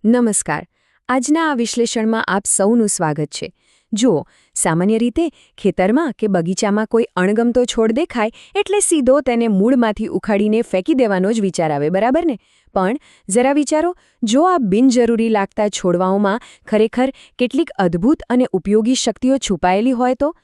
નમસ્કાર. આજના આ વિશ્લેષણમાં આપ સૌનું સ્વાગત છે. જુઓ, સામાન્ય રીતે ખેતરમાં કે બગીચામાં કોઈ અણગમતો છોડ દેખાય એટલે સીધો તેને મૂળમાંથી ઉખાડીને ફેંકી દેવાનો જ વિચાર આવે, બરાબર ને? પણ જરા વિચારો, જો આ બિનજરૂરી લાગતા છોડવાઓમાં ખરેખર કેટલીક અદ્ભુત અને ઉપયોગી શક્તિઓ છુપાયેલી હોય તો?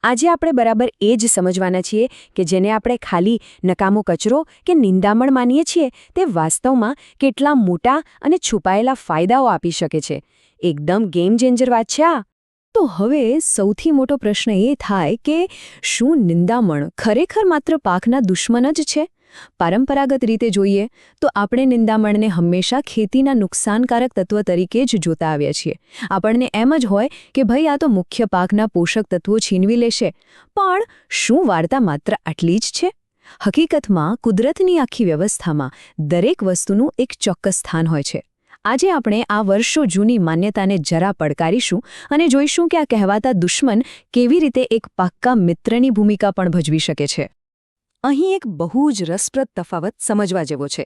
આજે આપણે બરાબર એ જ સમજવાના છીએ કે જેને આપણે ખાલી નકામો કચરો કે નિંદામણ માનીએ છીએ તે વાસ્તવમાં કેટલા મોટા અને છુપાયેલા ફાયદાઓ આપી શકે છે. એકદમ ગેમ ચેન્જર વાત છે આ. તો હવે સૌથી મોટો પ્રશ્ન એ થાય કે શું નિંદામણ ખરેખર માત્ર પાકના દુશ્મન જ છે? પરંપરાગત રીતે જોઈએ તો આપણે નિંદામણને હંમેશા ખેતીના નુકસાનકારક તત્વ તરીકે જ જોતા આવ્યા છીએ. આપણને એમ જ હોય કે ભાઈ આ તો મુખ્ય પાકના પોષક તત્વો છીનવી લેશે. પણ શું વાર્તા માત્ર આટલી જ છે? હકીકતમાં કુદરતની આખી વ્યવસ્થામાં દરેક વસ્તુનું એક ચોક્કસ સ્થાન હોય છે. આજે આપણે આ વર્ષો જૂની માન્યતાને જરા પડકારીશું અને જોઈશું કે આ કહેવાતા દુશ્મન કેવી રીતે એક પાક્કા મિત્રની ભૂમિકા પણ ભજવી શકે છે. અહીં એક બહુ જ રસપ્રદ તફાવત સમજવા જેવો છે.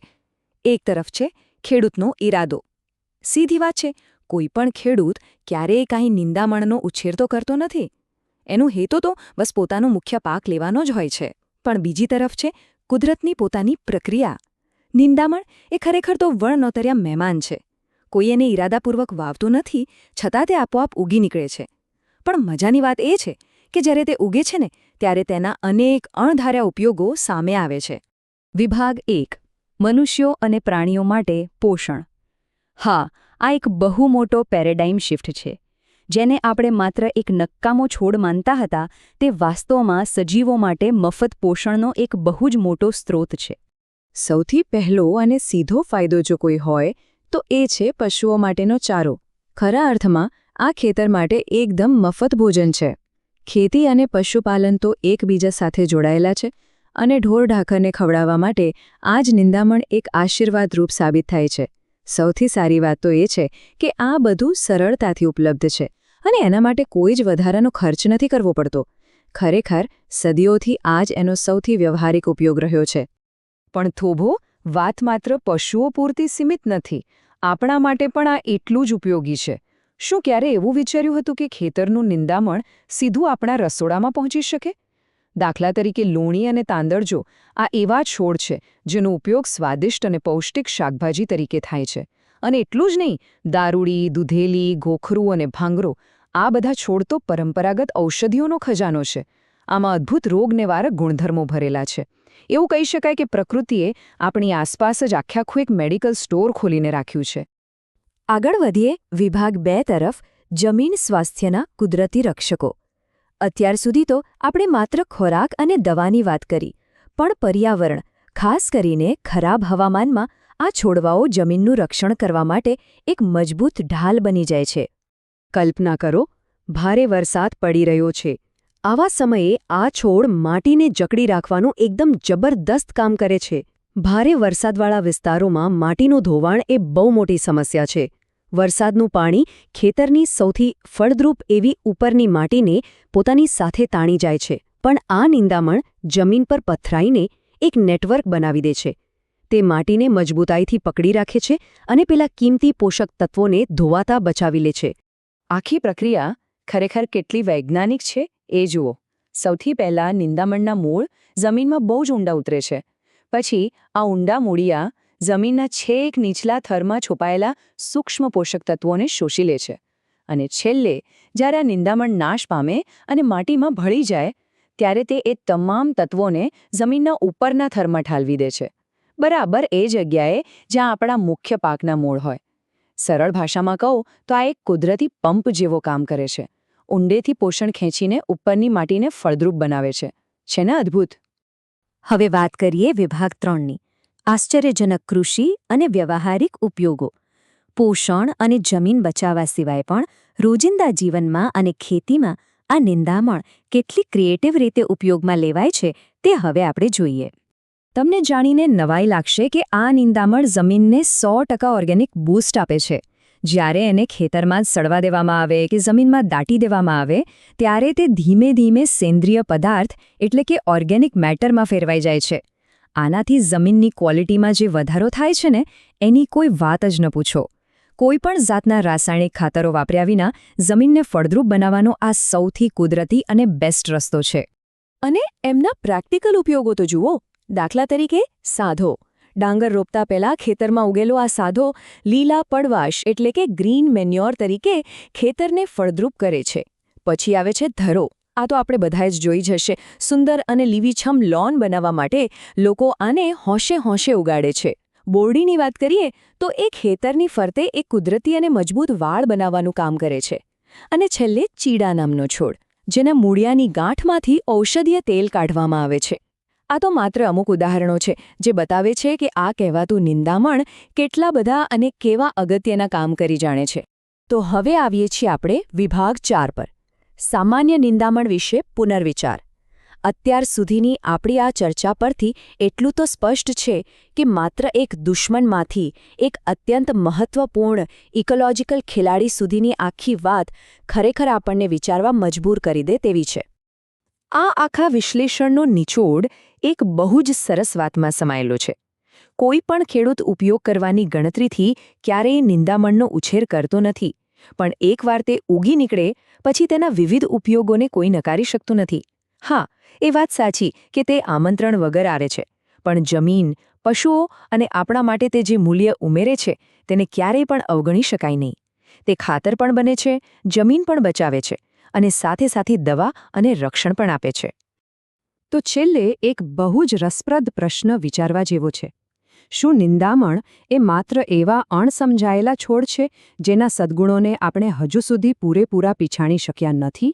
એક તરફ છે ખેડૂતનો ઈરાદો. સીધી વાત છે, કોઈ પણ ખેડૂત ક્યારેય કાંઈ નિંદામણનો ઉછેર તો કરતો નથી. એનું હેતુ તો બસ પોતાનો મુખ્ય પાક લેવાનો જ હોય છે. પણ બીજી તરફ છે કુદરતની પોતાની પ્રક્રિયા. નિંદામણ એ ખરેખર તો વણનોતર્યા મહેમાન છે. કોઈ એને ઈરાદાપૂર્વક વાવતું નથી, છતાં તે આપોઆપ ઉગી નીકળે છે. પણ મજાની વાત એ છે કે જ્યારે તે ઉગે છે ને ત્યારે તેના અનેક અણધાર્યા ઉપયોગો સામે આવે છે. વિભાગ 1. મનુષ્યો અને પ્રાણીઓ માટે પોષણ. હા, આ એક બહુ મોટો પેરેડાઇમ શિફ્ટ છે. જેને આપણે માત્ર એક નક્કામો છોડ માનતા હતા તે વાસ્તવમાં સજીવો માટે મફત પોષણનો એક બહુ જ મોટો સ્ત્રોત છે. સૌથી પહેલો અને સીધો ફાયદો જો કોઈ હોય તો એ છે પશુઓ માટેનો ચારો. ખરા અર્થમાં આ ખેતર માટે એકદમ મફત ભોજન છે. ખેતી અને પશુપાલન તો એકબીજા સાથે જોડાયેલા છે અને ઢોર-ઢાખરને ખવડાવવા માટે આ જ નિંદામણ એક આશીર્વાદરૂપ સાબિત થાય છે. સૌથી સારી વાત તો એ છે કે આ બધું સરળતાથી ઉપલબ્ધ છે અને એના માટે કોઈ જ વધારાનો ખર્ચ નથી કરવો પડતો. ખરેખર સદીઓથી આ જ એનો સૌથી વ્યવહારિક ઉપયોગ રહ્યો છે. પણ થોભો, વાત માત્ર પશુઓ પૂરતી સીમિત નથી. આપણા માટે પણ આ એટલું જ ઉપયોગી છે. શું ક્યારે એવું વિચાર્યું હતું કે ખેતરનું નિંદામણ સીધું આપણા રસોડામાં પહોંચી શકે? દાખલા તરીકે લૂણી અને તાંદળજો આ એવા છોડ છે જેનો ઉપયોગ સ્વાદિષ્ટ અને પૌષ્ટિક શાકભાજી તરીકે થાય છે. અને એટલું જ નહીં, દારૂડી, દૂધેલી, ગોખરું અને ભાંગરો આ બધા છોડ તો પરંપરાગત ઔષધિઓનો ખજાનો છે. આમાં અદ્ભુત રોગનિવારક ગુણધર્મો ભરેલા છે. એવું કહી શકાય કે પ્રકૃતિએ આપણી આસપાસ જ આખું એક મેડિકલ સ્ટોર ખોલીને રાખ્યું છે. આગળ વધીએ વિભાગ 2 તરફ, જમીન સ્વાસ્થ્યના કુદરતી રક્ષકો. અત્યાર સુધી તો આપણે માત્ર ખોરાક અને દવાની વાત કરી, પણ પર્યાવરણ, ખાસ કરીને ખરાબ હવામાનમાં આ છોડવાઓ જમીનનું રક્ષણ કરવા માટે એક મજબૂત ઢાલ બની જાય છે. કલ્પના કરો, ભારે વરસાદ પડી રહ્યો છે. આવા સમયે આ છોડ માટીને જકડી રાખવાનું એકદમ જબરદસ્ત કામ કરે છે. ભારે વરસાદવાળા વિસ્તારોમાં માટીનું ધોવાણ એ બહુ મોટી સમસ્યા છે. વરસાદનું પાણી ખેતરની સૌથી ફળદ્રુપ એવી ઉપરની માટીને પોતાની સાથે તાણી જાય છે. પણ આ નિંદામણ જમીન પર પથરાઈને એક નેટવર્ક બનાવી દે છે. તે માટીને મજબૂતાઈથી પકડી રાખે છે અને પેલા કિંમતી પોષક તત્વોને ધોવાતા બચાવી લે છે. આખી પ્રક્રિયા ખરેખર કેટલી વૈજ્ઞાનિક છે એ જુઓ. સૌથી પહેલાં નિંદામણના મૂળ જમીનમાં બહુ જ ઊંડા ઉતરે છે. પછી આ ઊંડા મૂળિયા જમીનના છેક નીચલા થરમાં છુપાયેલા સૂક્ષ્મ પોષક તત્વોને શોષી લે છે. અને છેલ્લે જ્યારે આ નિંદામણ નાશ પામે અને માટીમાં ભળી જાય ત્યારે તે એ તમામ તત્વોને જમીનના ઉપરના થરમાં ઠાલવી દે છે. બરાબર એ જગ્યાએ જ્યાં આપણા મુખ્ય પાકના મૂળ હોય. સરળ ભાષામાં કહું તો આ એક કુદરતી પંપ જેવો કામ કરે છે. ઊંડેથી પોષણ ખેંચીને ઉપરની માટીને ફળદ્રુપ બનાવે છે. છે ને અદ્ભુત? હવે વાત કરીએ વિભાગ 3ની. આશ્ચર્યજનક કૃષિ અને વ્યવહારિક ઉપયોગો. પોષણ અને જમીન બચાવવા સિવાય પણ રોજિંદા જીવનમાં અને ખેતીમાં આ નિંદામણ કેટલી ક્રિએટિવ રીતે ઉપયોગમાં લેવાય છે તે હવે આપણે જોઈએ. તમને જાણીને નવાઈ લાગશે કે આ નિંદામણ જમીનને 100% ઓર્ગેનિક બૂસ્ટ આપે છે. જ્યારે એને ખેતરમાં જ સડવા દેવામાં આવે કે જમીનમાં દાટી દેવામાં આવે ત્યારે તે ધીમે ધીમે સેન્દ્રિય પદાર્થ એટલે કે ઓર્ગેનિક મેટરમાં ફેરવાઈ જાય છે. આનાથી જમીનની ક્વોલિટીમાં જે વધારો થાય છે ને એની કોઈ વાત જ ન પૂછો. કોઈપણ જાતના રાસાયણિક ખાતરો વાપર્યા વિના જમીનને ફળદ્રુપ બનાવવાનો આ સૌથી કુદરતી અને બેસ્ટ રસ્તો છે. અને એમના પ્રેક્ટિકલ ઉપયોગો તો જુઓ. દાખલા તરીકે સાધો. ડાંગર રોપતા પહેલા ખેતરમાં ઉગેલો આ સાધો લીલા પડવાશ એટલે કે ગ્રીન મેન્યોર તરીકે ખેતરને ફળદ્રુપ કરે છે. પછી આવે છે ધરો. આ તો આપણે બધાએ જ જોઈ જ હશે. સુંદર અને લીલીછમ લોન બનાવવા માટે લોકો આને હોંશે હોંશે ઉગાડે છે. બોરડીની વાત કરીએ તો એ ખેતરની ફરતે એક કુદરતી અને મજબૂત વાડ બનાવવાનું કામ કરે છે. અને છેલ્લે ચીડા નામનો છોડ, જેના મૂળિયાની ગાંઠમાંથી ઔષધીય તેલ કાઢવામાં આવે છે. આ તો માત્ર અમુક ઉદાહરણો છે જે બતાવે છે કે આ કહેવાતું નિંદામણ કેટલા બધા અને કેવા અગત્યના કામ કરી જાણે છે. તો હવે આવીએ છીએ આપણે વિભાગ 4 પર. સામાન્ય નિંદામણ વિશે પુનર્વિચાર. અત્યાર સુધીની આપણી આ ચર્ચા પરથી એટલું તો સ્પષ્ટ છે કે માત્ર એક દુશ્મનમાંથી એક અત્યંત મહત્વપૂર્ણ ઇકોલોજીકલ ખેલાડી સુધીની આખી વાત ખરેખર આપણને વિચારવા મજબૂર કરી દે તેવી છે. આ આખા વિશ્લેષણનો નિચોડ એક બહુ જ સરસ વાતમાં સમાયેલો છે. કોઈ પણ ખેડૂત ઉપયોગ કરવાની ગણતરીથી ક્યારેય નિંદામણનો ઉછેર કરતો નથી, પણ એકવાર તે ઉગી નીકળે પછી તેના વિવિધ ઉપયોગોને કોઈ નકારી શકતું નથી. હા, એ વાત સાચી કે તે આમંત્રણ વગર આવે છે, પણ જમીન, પશુઓ અને આપણા માટે તે જે મૂલ્ય ઉમેરે છે તેને ક્યારેય પણ અવગણી શકાય નહીં. તે ખાતર પણ બને છે, જમીન પણ બચાવે છે અને સાથે સાથે દવા અને રક્ષણ પણ આપે છે. તો છેલ્લે એક બહુ જ રસપ્રદ પ્રશ્ન વિચારવા જેવો છે. શું નિંદામણ એ માત્ર એવા અણસમજાયેલા છોડ છે જેના સદ્ગુણોને આપણે હજુ સુધી પૂરેપૂરા પીછાણી શક્યા નથી?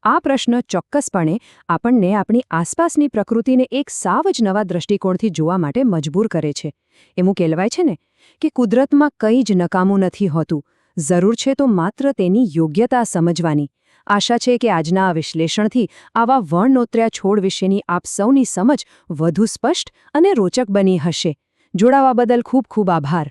આ પ્રશ્ન ચોક્કસપણે આપણને આપણી આસપાસની પ્રકૃતિને એક સાવ જ નવા દૃષ્ટિકોણથી જોવા માટે મજબૂર કરે છે. એવું કહેવાય છે ને કે કુદરતમાં કંઈ જ નકામું નથી હોતું, જરૂર છે તો માત્ર તેની યોગ્યતા સમજવાની. આશા છે કે આજના આ વિશ્લેષણથી આવા વર્ણનોત્ર્યા છોડ વિશેની આપ સૌની સમજ વધુ સ્પષ્ટ અને રોચક બની હશે. જોડાવા બદલ ખૂબ ખૂબ આભાર.